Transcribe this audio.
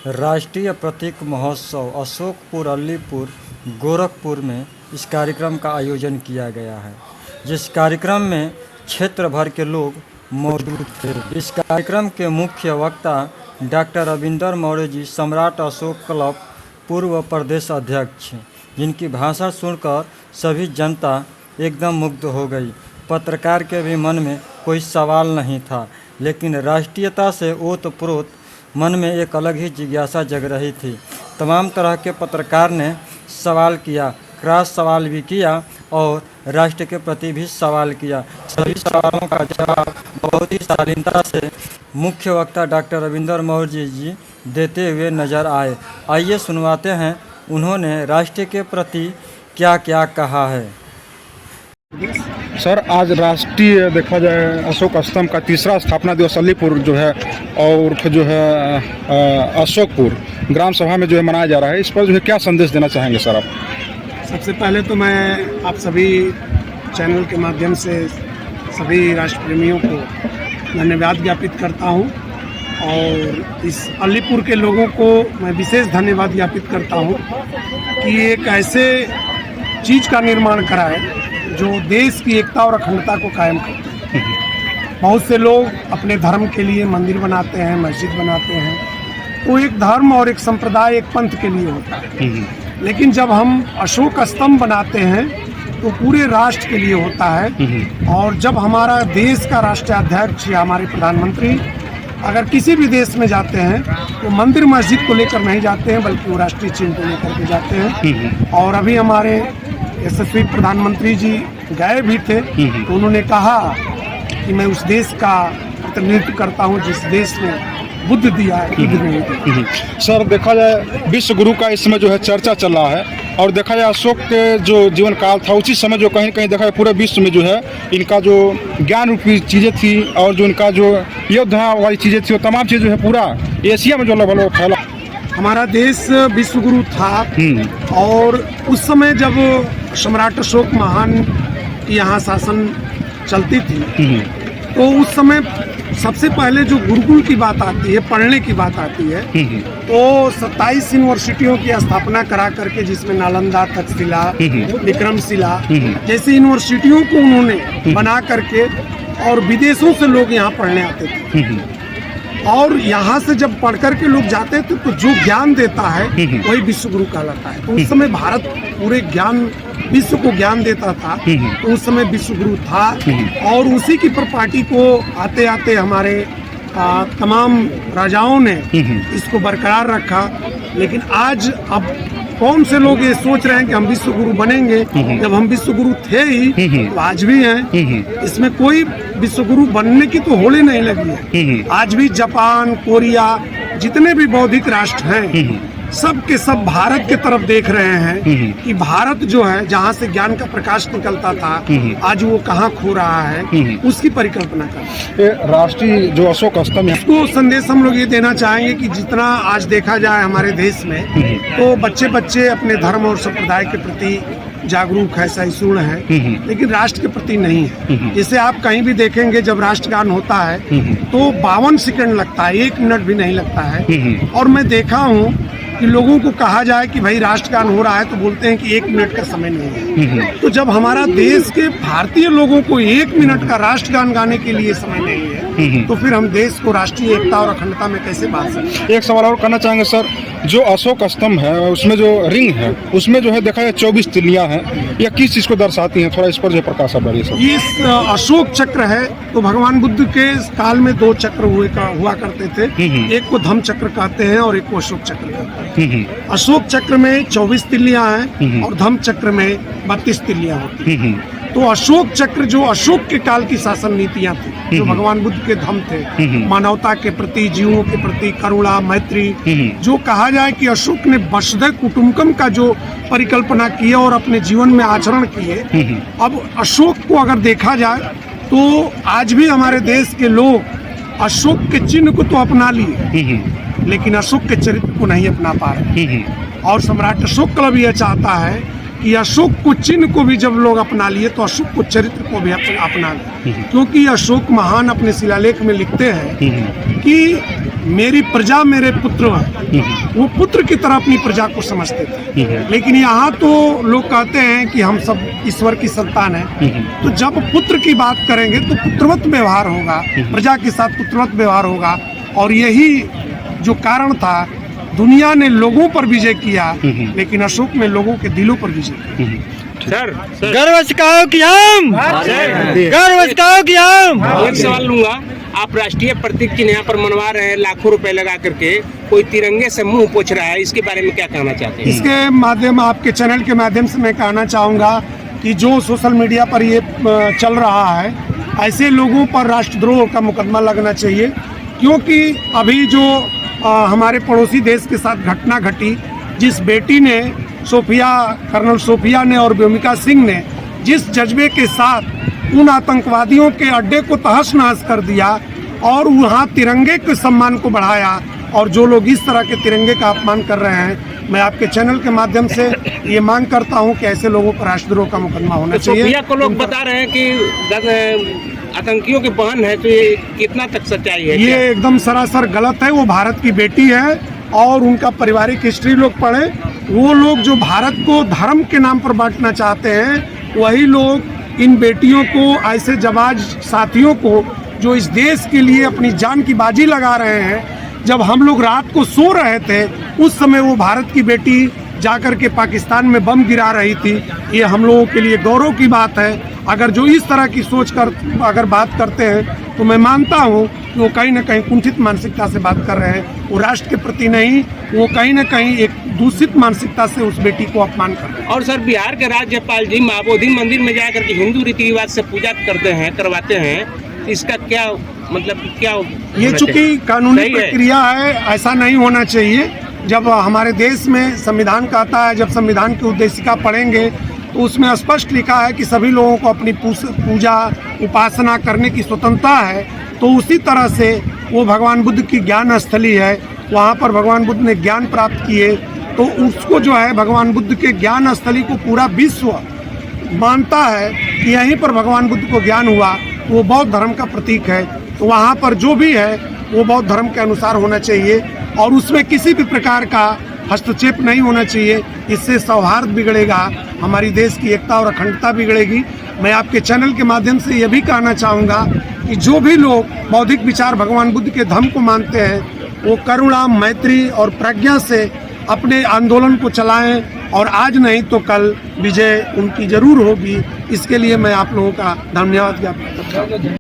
राष्ट्रीय प्रतीक महोत्सव अशोकपुर अलीपुर गोरखपुर में इस कार्यक्रम का आयोजन किया गया है, जिस कार्यक्रम में क्षेत्र भर के लोग मौजूद थे। इस कार्यक्रम के मुख्य वक्ता डॉक्टर रविंदर मौर्य जी सम्राट अशोक क्लब पूर्व प्रदेश अध्यक्ष, जिनकी भाषण सुनकर सभी जनता एकदम मुग्ध हो गई। पत्रकार के भी मन में कोई सवाल नहीं था, लेकिन राष्ट्रीयता से ओतप्रोत मन में एक अलग ही जिज्ञासा जग रही थी। तमाम तरह के पत्रकार ने सवाल किया, क्रॉस सवाल भी किया और राष्ट्र के प्रति भी सवाल किया। सभी सवालों का जवाब बहुत ही शालीनता से मुख्य वक्ता डॉक्टर रविंदर मौर्य जी देते हुए नजर आए। आइए सुनवाते हैं उन्होंने राष्ट्र के प्रति क्या क्या कहा है। सर, आज राष्ट्रीय देखा जाए अशोक स्तंभ का तीसरा स्थापना दिवस अलीपुर जो है और जो है अशोकपुर ग्राम सभा में जो है मनाया जा रहा है, इस पर जो है क्या संदेश देना चाहेंगे सर आप? सबसे पहले तो मैं आप सभी चैनल के माध्यम से सभी राष्ट्र प्रेमियों को धन्यवाद ज्ञापित करता हूं और इस अलीपुर के लोगों को मैं विशेष धन्यवाद ज्ञापित करता हूं कि एक ऐसे चीज़ का निर्माण करा है जो देश की एकता और अखंडता को कायम करते हैं। बहुत से लोग अपने धर्म के लिए मंदिर बनाते हैं, मस्जिद बनाते हैं, तो एक धर्म और एक संप्रदाय एक पंथ के लिए होता है। लेकिन जब हम अशोक स्तंभ बनाते हैं तो पूरे राष्ट्र के लिए होता है। और जब हमारा देश का राष्ट्राध्यक्ष या हमारे प्रधानमंत्री अगर किसी भी देश में जाते हैं तो मंदिर मस्जिद को लेकर नहीं जाते हैं, बल्कि वो राष्ट्रीय चिन्ह को लेकर के जाते हैं। और अभी हमारे यशस्वी प्रधानमंत्री जी गए भी थे तो उन्होंने कहा कि मैं उस देश का प्रतिनिधित्व करता हूं जिस देश ने बुद्ध दिया है, बुद्ध नहीं दिया। सर, देखा जाए विश्व गुरु का इस समय जो है चर्चा चल रहा है और देखा जाए अशोक के जो जीवन काल था उसी समय जो कहीं कहीं देखा जाए पूरे विश्व में जो है इनका जो ज्ञान रूपी चीज़ें थी और जो इनका जो योद्धा वाली चीज़ें थी वो तमाम चीज़ जो है पूरा एशिया में जो लगभग फैला। हमारा देश विश्व गुरु था और उस समय जब सम्राट अशोक महान की यहाँ शासन चलती थी तो उस समय सबसे पहले जो गुरुकुल की बात आती है, पढ़ने की बात आती है, तो 27 यूनिवर्सिटियों की स्थापना करा करके जिसमें नालंदा, तक्षशिला, विक्रमशिला जैसी यूनिवर्सिटियों को उन्होंने बना करके और विदेशों से लोग यहाँ पढ़ने आते थे। और यहाँ से जब पढ़ कर के लोग जाते थे तो जो ज्ञान देता है वही विश्व गुरु कहलाता है। तो उस समय भारत पूरे ज्ञान विश्व को ज्ञान देता था, तो उस समय विश्व गुरु था और उसी की प्रपार्टी को आते आते हमारे तमाम राजाओं ने इसको बरकरार रखा। लेकिन आज अब कौन से लोग ये सोच रहे हैं कि हम विश्व गुरु बनेंगे, जब हम विश्व गुरु थे ही तो आज भी हैं। इसमें कोई विश्व गुरु बनने की तो होड़ नहीं लगी है। आज भी जापान, कोरिया जितने भी बौद्धिक राष्ट्र हैं सब के सब भारत के तरफ देख रहे हैं कि भारत जो है जहाँ से ज्ञान का प्रकाश निकलता था आज वो कहाँ खो रहा है, उसकी परिकल्पना कर राष्ट्रीय जो अशोक स्तंभ है इसको संदेश हम लोग ये देना चाहेंगे कि जितना आज देखा जाए हमारे देश में तो बच्चे बच्चे अपने धर्म और संप्रदाय के प्रति जागरूक है, सहिष्णु है, लेकिन राष्ट्र के प्रति नहीं है। जैसे आप कहीं भी देखेंगे जब राष्ट्रगान होता है तो 52 सेकंड लगता है, 1 मिनट भी नहीं लगता है। और मैं देखा हूँ कि लोगों को कहा जाए कि भाई राष्ट्रगान हो रहा है तो बोलते हैं कि 1 मिनट का समय नहीं है। तो जब हमारा देश के भारतीय लोगों को 1 मिनट का राष्ट्रगान गाने के लिए समय नहीं है तो फिर हम देश को राष्ट्रीय एकता और अखंडता में कैसे बांध सकते हैं। एक सवाल और करना चाहेंगे सर, जो अशोक स्तंभ है उसमें जो रिंग है उसमें जो है देखा जाए 24 तिल्लियां हैं, या किस चीज को दर्शाती हैं? थोड़ा इस पर जो प्रकाश डालिए सर। ये अशोक चक्र है तो भगवान बुद्ध के काल में 2 चक्र हुआ करते थे, एक को धम्म चक्र कहते हैं और एक को अशोक चक्र कहते हैं। अशोक चक्र में 24 तिल्लियां हैं और धम्म चक्र में 32 तिल्लियां होती हैं। तो अशोक चक्र जो अशोक के काल की शासन नीतियां थी, जो भगवान बुद्ध के धम्म थे, मानवता के प्रति, जीवों के प्रति करुणा, मैत्री, जो कहा जाए कि अशोक ने वसुधैव कुटुंबकम का जो परिकल्पना की और अपने जीवन में आचरण किए। अब अशोक को अगर देखा जाए तो आज भी हमारे देश के लोग अशोक के चिन्ह को तो अपना लिए लेकिन अशोक के चरित्र को नहीं अपना पा रहे। और सम्राट अशोक क्लब यह चाहता है कि अशोक को चिन्ह को भी जब लोग अपना लिए तो अशोक को चरित्र को भी अपना लें, क्योंकि अशोक महान अपने शिलालेख में लिखते हैं कि मेरी प्रजा मेरे पुत्र, वो पुत्र की तरह अपनी प्रजा को समझते थे। लेकिन यहाँ तो लोग कहते हैं कि हम सब ईश्वर की संतान है, तो जब पुत्र की बात करेंगे तो पुत्रवत व्यवहार होगा, प्रजा के साथ पुत्रवत व्यवहार होगा। और यही जो कारण था, दुनिया ने लोगों पर विजय किया, लेकिन अशोक ने लोगों के दिलों पर विजय किया। सर गर्व सिखाओ कि हम, गर्व सिखाओ कि हम। एक सवाल लूंगा, आप राष्ट्रीय प्रतीक चिन्ह यहाँ पर मनवा रहे हैं लाखों रुपए लगा करके, कोई तिरंगे से मुंह पोछ रहा है, इसके बारे में क्या कहना चाहते हैं? इसके माध्यम, आपके चैनल के माध्यम से मैं कहना चाहूँगा कि जो सोशल मीडिया पर ये चल रहा है, ऐसे लोगों पर राष्ट्रद्रोह का मुकदमा लगना चाहिए। क्योंकि अभी जो हमारे पड़ोसी देश के साथ घटना घटी, जिस बेटी ने सोफिया, कर्नल सोफिया ने और व्योमिका सिंह ने जिस जज्बे के साथ उन आतंकवादियों के अड्डे को तहस नहस कर दिया और वहाँ तिरंगे के सम्मान को बढ़ाया, और जो लोग इस तरह के तिरंगे का अपमान कर रहे हैं, मैं आपके चैनल के माध्यम से ये मांग करता हूँ कि ऐसे लोगों पर राष्ट्रद्रोह का मुकदमा होना चाहिए। सोफिया को लोग बता रहे हैं कि आतंकियों की बहन है, तो ये कितना तक सच्चाई है? ये एकदम सरासर गलत है। वो भारत की बेटी है और उनका पारिवारिक हिस्ट्री लोग पढ़े। वो लोग जो भारत को धर्म के नाम पर बांटना चाहते हैं, वही लोग इन बेटियों को, ऐसे जाबाज साथियों को जो इस देश के लिए अपनी जान की बाजी लगा रहे हैं, जब हम लोग रात को सो रहे थे उस समय वो भारत की बेटी जाकर के पाकिस्तान में बम गिरा रही थी। ये हम लोगों के लिए गौरव की बात है। अगर जो इस तरह की सोच कर अगर बात करते हैं, तो मैं मानता हूँ कि वो कहीं ना कहीं कुंठित मानसिकता से बात कर रहे हैं। वो राष्ट्र के प्रति नहीं, वो कहीं ना कहीं एक दूषित मानसिकता से उस बेटी को अपमान कर रहे हैं। और सर, बिहार के राज्यपाल जी महाबोधि मंदिर में जाकर के हिंदू रीति रिवाज से पूजा करते हैं, करवाते हैं, इसका क्या मतलब, क्या ये चूंकि कानूनी प्रक्रिया है, ऐसा नहीं होना चाहिए। जब हमारे देश में संविधान कहता है, जब संविधान की उद्देशिका पढ़ेंगे तो उसमें स्पष्ट लिखा है कि सभी लोगों को अपनी पूजा उपासना करने की स्वतंत्रता है। तो उसी तरह से वो भगवान बुद्ध की ज्ञान स्थली है, वहाँ पर भगवान बुद्ध ने ज्ञान प्राप्त किए, तो उसको जो है भगवान बुद्ध के ज्ञान स्थली को पूरा विश्व मानता है कि यहीं पर भगवान बुद्ध को ज्ञान हुआ। वो बौद्ध धर्म का प्रतीक है, तो वहाँ पर जो भी है वो बौद्ध धर्म के अनुसार होना चाहिए और उसमें किसी भी प्रकार का हस्तक्षेप नहीं होना चाहिए। इससे सौहार्द बिगड़ेगा, हमारी देश की एकता और अखंडता बिगड़ेगी। मैं आपके चैनल के माध्यम से ये भी कहना चाहूँगा कि जो भी लोग बौद्धिक विचार भगवान बुद्ध के धर्म को मानते हैं, वो करुणा, मैत्री और प्रज्ञा से अपने आंदोलन को चलाएं, और आज नहीं तो कल विजय उनकी जरूर होगी। इसके लिए मैं आप लोगों का धन्यवाद ज्ञापित करता हूँ।